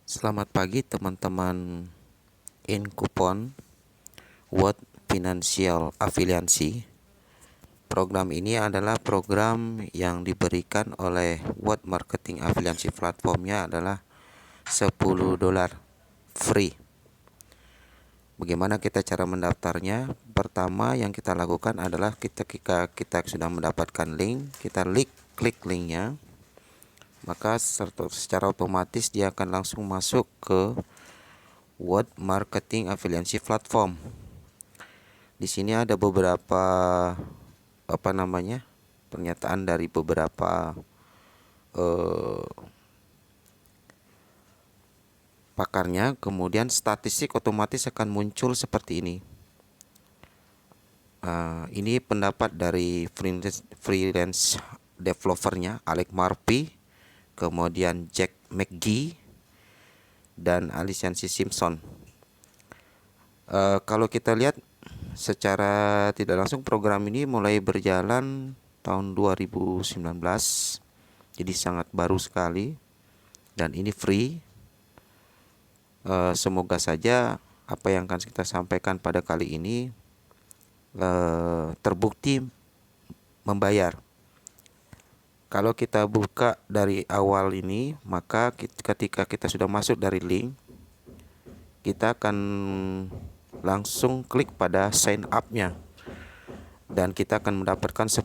Selamat pagi teman-teman Inkupon World Financial Affiliancy. Program ini adalah program yang diberikan oleh World Marketing Affiliancy. Platformnya adalah $10 free. Bagaimana kita cara mendaftarnya? Pertama yang kita lakukan adalah ketika kita sudah mendapatkan link, kita klik linknya, maka secara otomatis dia akan langsung masuk ke World Marketing Affiliancy Platform. Di sini ada beberapa pernyataan dari beberapa pakarnya. Kemudian statistik otomatis akan muncul seperti ini. Ini pendapat dari freelance developernya Alex Murphy, kemudian Jack McGee dan Alicia Simpson. Kalau kita lihat secara tidak langsung, program ini mulai berjalan tahun 2019, jadi sangat baru sekali dan ini free. Semoga saja apa yang akan kita sampaikan pada kali ini terbukti membayar. Kalau kita buka dari awal ini, maka ketika kita sudah masuk dari link, kita akan langsung klik pada sign up-nya dan kita akan mendapatkan $10.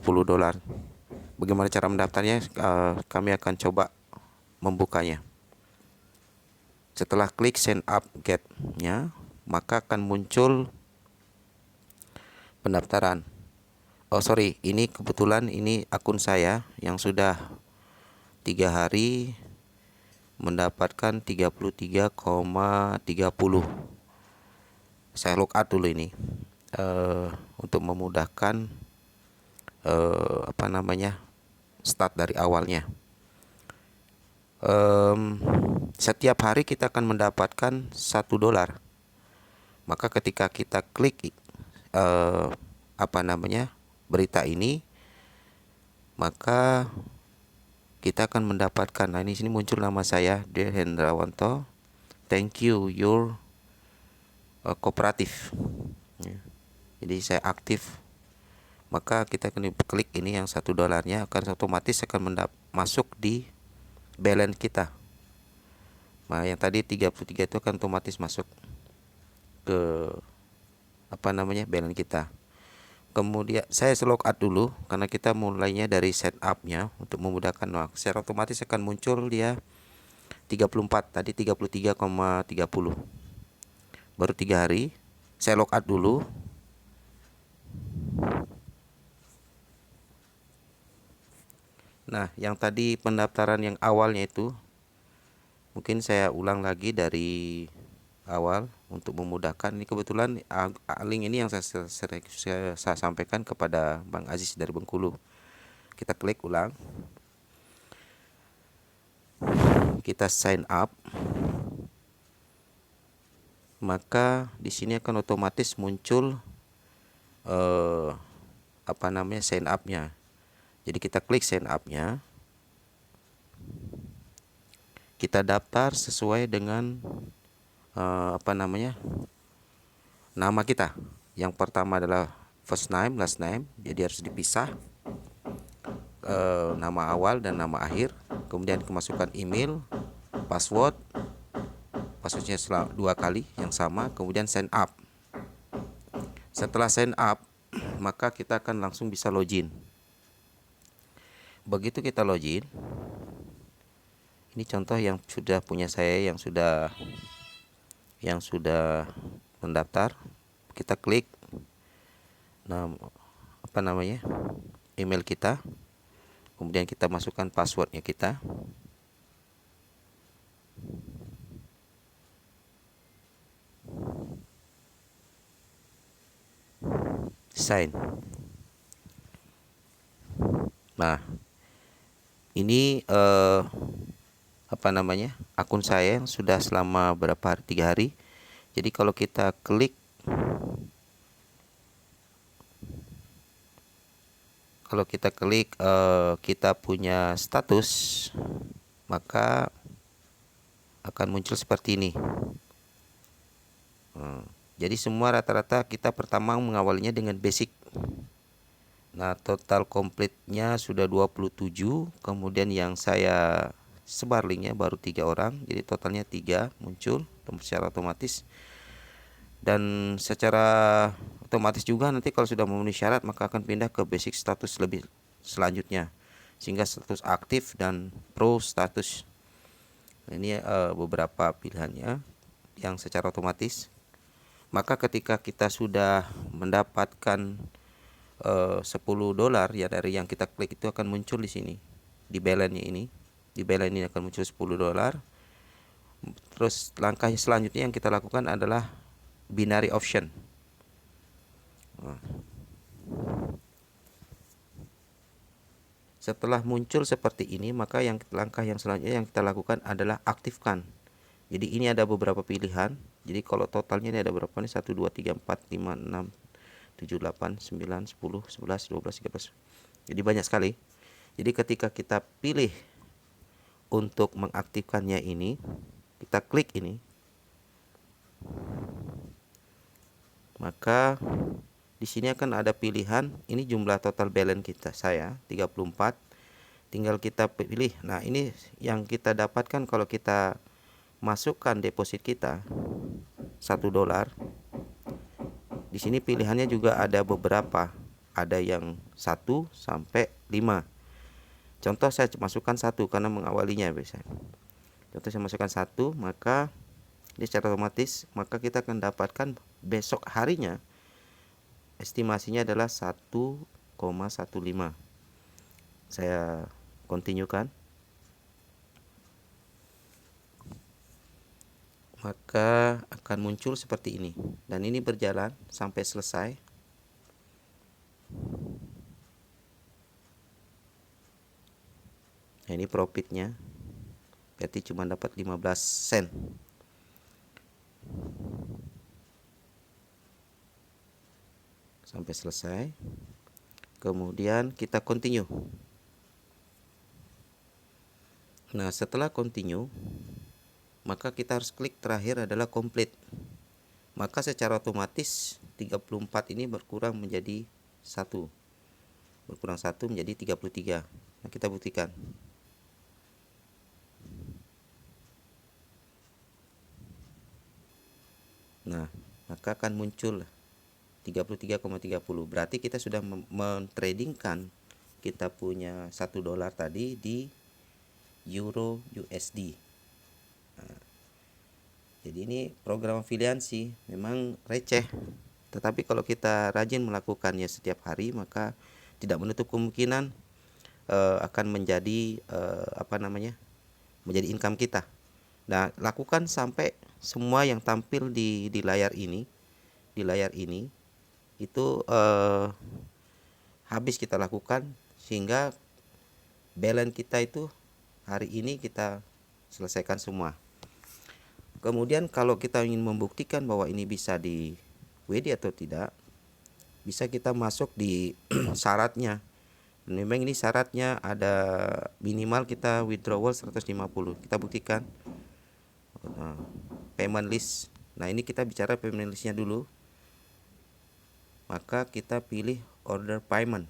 Bagaimana cara mendaftarnya? Kami akan coba membukanya. Setelah klik sign up get-nya, maka akan muncul pendaftaran. Ini kebetulan ini akun saya yang sudah 3 hari mendapatkan 33,30. Saya logout dulu ini untuk memudahkan start dari awalnya. Setiap hari kita akan mendapatkan $1. Maka ketika kita klik berita ini, maka kita akan mendapatkan, ini sini muncul nama saya, Dear Hendrawanto. Thank you your kooperatif. Jadi saya aktif. Maka kita akan klik ini yang $1-nya, akan otomatis akan masuk di balance kita. Nah, yang tadi 33 itu akan otomatis masuk ke balance kita. Kemudian saya logout dulu karena kita mulainya dari setup-nya untuk memudahkan. Nah, secara otomatis akan muncul dia 34, tadi 33,30. Baru 3 hari. Saya logout dulu. Nah, yang tadi pendaftaran yang awalnya itu mungkin saya ulang lagi dari awal untuk memudahkan. Ini kebetulan link ini yang saya sampaikan kepada Bang Aziz dari Bengkulu. Kita klik ulang, kita sign up, maka di sini akan otomatis muncul sign up-nya. Jadi kita klik sign up-nya, kita daftar sesuai dengan nama kita. Yang pertama adalah first name, last name, jadi harus dipisah, nama awal dan nama akhir. Kemudian kemasukan email, passwordnya 2 kali yang sama. Kemudian sign up. Setelah sign up, maka kita akan langsung bisa login. Begitu kita login, ini contoh yang sudah punya saya, yang sudah mendaftar. Kita klik email kita, kemudian kita masukkan passwordnya kita. Sign. Nah, ini akun saya yang sudah selama 3 hari. Jadi kalau kita klik, kita punya status, maka akan muncul seperti ini. Jadi semua rata-rata kita pertama mengawalinya dengan basic. Nah, total komplitnya sudah 27, kemudian yang saya sebar linknya baru 3 orang, jadi totalnya 3 muncul secara otomatis. Dan secara otomatis juga nanti kalau sudah memenuhi syarat maka akan pindah ke basic status lebih selanjutnya, sehingga status aktif dan pro status. Nah, ini beberapa pilihannya yang secara otomatis. Maka ketika kita sudah mendapatkan $10 ya dari yang kita klik, itu akan muncul di sini di balance-nya ini. Di balance ini akan muncul $10. Terus langkah selanjutnya yang kita lakukan adalah binary option. Setelah muncul seperti ini, maka langkah yang selanjutnya yang kita lakukan adalah aktifkan. Jadi ini ada beberapa pilihan. Jadi kalau totalnya ini ada berapa nih? 1 2 3 4 5 6 7 8 9 10 11 12 13. Jadi banyak sekali. Jadi ketika kita pilih untuk mengaktifkannya ini, kita klik ini, maka di sini akan ada pilihan. Ini jumlah total balance kita, saya 34. Tinggal kita pilih. Nah, ini yang kita dapatkan kalau kita masukkan deposit kita $1. Di sini pilihannya juga ada beberapa. Ada yang 1 sampai 5. Contoh saya masukkan 1 karena mengawalinya biasanya. Contoh saya masukkan 1, maka ini secara otomatis maka kita akan dapatkan besok harinya estimasinya adalah 1,15. Saya continue kan. Maka akan muncul seperti ini, dan ini berjalan sampai selesai. Nah, ini profitnya berarti cuma dapat 15 sen. Sampai selesai. Kemudian kita continue. Nah, setelah continue, maka kita harus klik terakhir adalah complete. Maka secara otomatis 34 ini berkurang menjadi 1. Berkurang 1 menjadi 33. Nah, kita buktikan. Nah, maka akan muncul 33,30. Berarti kita sudah mentradingkan kita punya $1 tadi di Euro USD. Nah, jadi ini program afiliasi memang receh, tetapi kalau kita rajin melakukannya setiap hari maka tidak menutup kemungkinan akan menjadi menjadi income kita. Nah, lakukan sampai semua yang tampil di layar ini, itu habis kita lakukan, sehingga balance kita itu hari ini kita selesaikan semua. Kemudian kalau kita ingin membuktikan bahwa ini bisa di WD atau tidak, bisa kita masuk di syaratnya. Dan memang ini syaratnya ada minimal kita withdrawal 150. Kita buktikan payment list. Nah, ini kita bicara payment listnya dulu. Maka kita pilih order payment.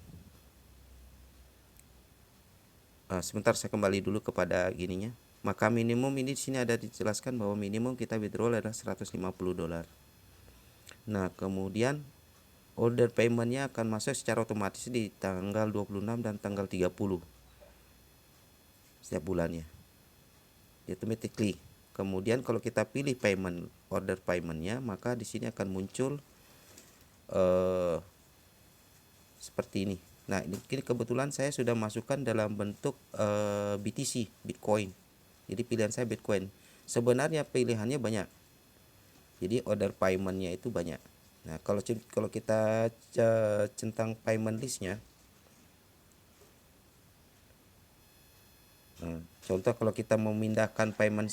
Sebentar, saya kembali dulu kepada gininya. Maka minimum ini di sini ada dijelaskan bahwa minimum kita withdrawal adalah $150. Nah, kemudian order paymentnya akan masuk secara otomatis di tanggal 26 dan tanggal 30 setiap bulannya, automatically. Kemudian kalau kita pilih payment, order paymentnya, maka di sini akan muncul seperti ini. Nah, ini kebetulan saya sudah masukkan dalam bentuk BTC, Bitcoin. Jadi pilihan saya Bitcoin. Sebenarnya pilihannya banyak. Jadi order paymentnya itu banyak. Nah, kalau kita centang payment listnya, contoh kalau kita memindahkan payment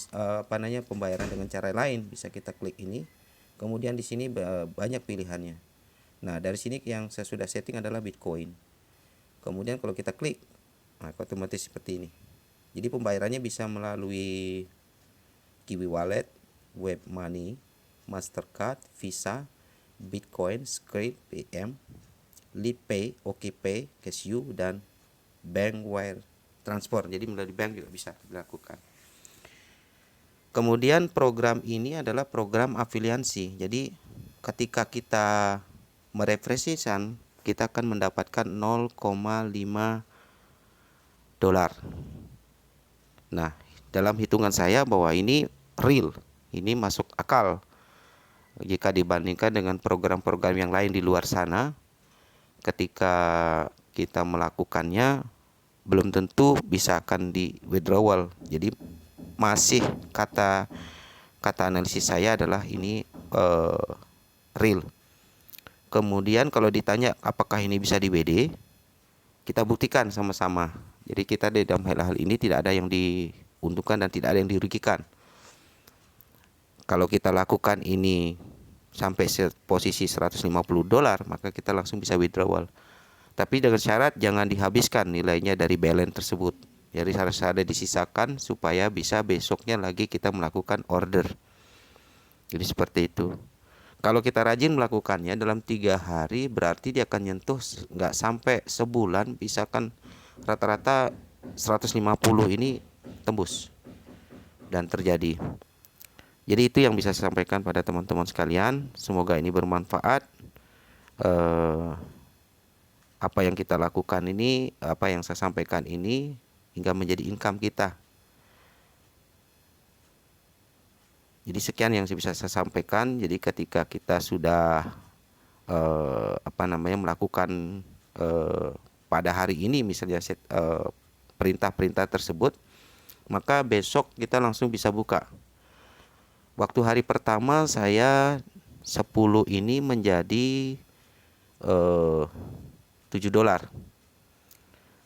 pembayaran dengan cara lain, bisa kita klik ini. Kemudian di sini banyak pilihannya. Nah, dari sini yang saya sudah setting adalah Bitcoin. Kemudian kalau kita klik, otomatis seperti ini. Jadi pembayarannya bisa melalui Kiwi Wallet, Web Money, Mastercard, Visa, Bitcoin, Script, PM, LeapPay, OKPay, Casio, dan Bank Wire Transfer. Jadi melalui bank juga bisa dilakukan. Kemudian program ini adalah program afiliasi. Jadi ketika kita merefreshkan, kita akan mendapatkan 0,5 dolar. Nah, dalam hitungan saya bahwa ini real, ini masuk akal. Jika dibandingkan dengan program-program yang lain di luar sana, ketika kita melakukannya belum tentu bisa akan di withdrawal. Jadi masih kata analisis saya adalah ini real. Kemudian kalau ditanya apakah ini bisa di WD, kita buktikan sama-sama. Jadi kita di dalam hal ini tidak ada yang diuntungkan dan tidak ada yang dirugikan. Kalau kita lakukan ini sampai posisi 150 dolar, maka kita langsung bisa withdrawal. Tapi dengan syarat jangan dihabiskan nilainya dari balance tersebut. Jadi harus ada disisakan supaya bisa besoknya lagi kita melakukan order. Jadi seperti itu. Kalau kita rajin melakukannya dalam 3 hari, berarti dia akan nyentuh nggak sampai sebulan, bisa kan rata-rata 150 ini tembus dan terjadi. Jadi itu yang bisa saya sampaikan pada teman-teman sekalian. Semoga ini bermanfaat. Apa yang kita lakukan ini, apa yang saya sampaikan ini, hingga menjadi income kita. Jadi sekian yang bisa saya sampaikan. Jadi ketika kita sudah melakukan pada hari ini misalnya perintah-perintah tersebut, maka besok kita langsung bisa buka. Waktu hari pertama saya 10 ini menjadi 7 dolar.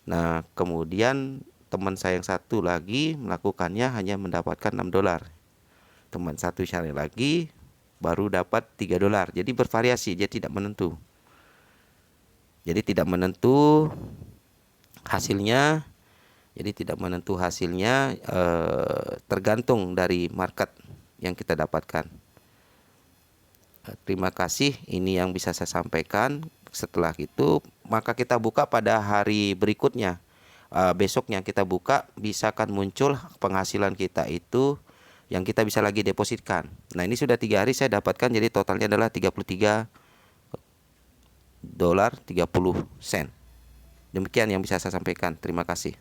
Nah, kemudian teman saya yang satu lagi melakukannya hanya mendapatkan 6 dolar. Teman satu cari lagi baru dapat 3 dolar. Jadi bervariasi, dia tidak menentu. Jadi tidak menentu hasilnya. Jadi tidak menentu hasilnya, tergantung dari market yang kita dapatkan. Terima kasih, ini yang bisa saya sampaikan. Setelah itu maka kita buka pada hari berikutnya. Besoknya kita buka, bisa kan muncul penghasilan kita itu yang kita bisa lagi depositkan. Nah, ini sudah 3 hari saya dapatkan, jadi totalnya adalah 33 dolar 30 sen. Demikian yang bisa saya sampaikan. Terima kasih.